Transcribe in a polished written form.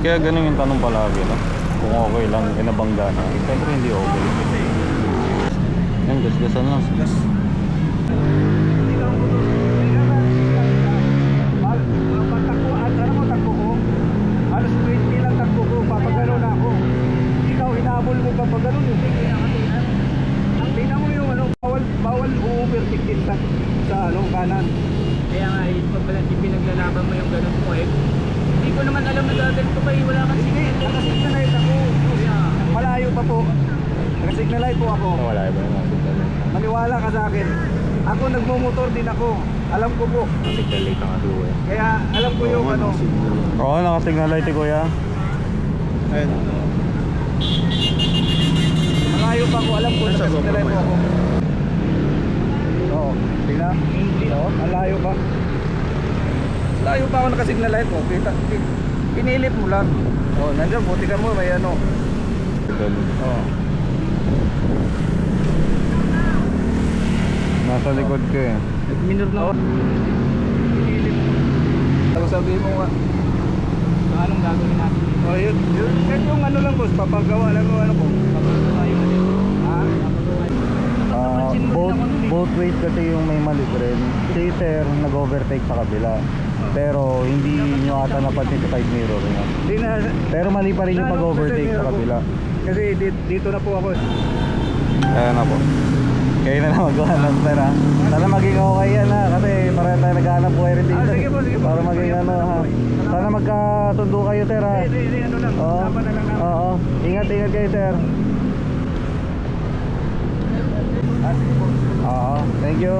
kaya ganun yung tanong palagi, no? Kung okay lang, inabangga na. Siyempre hindi okay. Yan, gasgasan lang. Gas. Takbo ko. Alas 20 lang takbo ko, papagano na ako. Ikaw, hinabol mo pa pag ganun yun. Tingnan mo yung ano, bawal overtake din sa ano, kanan. Kaya nga, pag pala pinaglalaban mo yung ganun mo hindi ko naman alam na gaganito kayo, wala kasi. Hindi, nakasignalize ako. Malayo pa po. Nakasignalize po ako. Wala ba yung Maniwala ka sa akin. Ako nagmumotor din ako. Alam ko po. signal light ang ado eh. Kaya alam ko yung ano. Oo, nakasignal light eh, kuya. Ayun. Malayo pa ako. Alam ko nakasignalize po ako. Oo. Tingnan. Oo, malayo pa. Layo pa ako nakasignalize po. Pinilip mo lang. Oo, nandiyan. Buti ka mo. May ano. Oo. Nasa likod ko eh. Minor na ako. Pinilip mo. Tapos sabihin mo nga. Anong gagawin natin? Oh, yun. Kahit yung ano lang boss, papagawa lang yung ano ko. Papagawa yung ano. Ha? Both ways kasi yung may mali rin. Si sir, nag-overtake sa kabila. Pero hindi nyo ata napansin sa side mirror niya. Hindi na. Pero mali pa rin yung pag-overtake sa kabila. Kasi dito na po ako. Kaya na po. Kayo na lang magawa ng pera. Sana maging okay yan ha. Kasi para tayo naghahanap buhay rin dito. Sige po, sige po. Para maging ano ha. Sana magkasundo kayo sir ha. Hindi, ano lang. Oo. Tama na lang namin. Oo. Ingat kayo sir. Sige po. Oo. Thank you.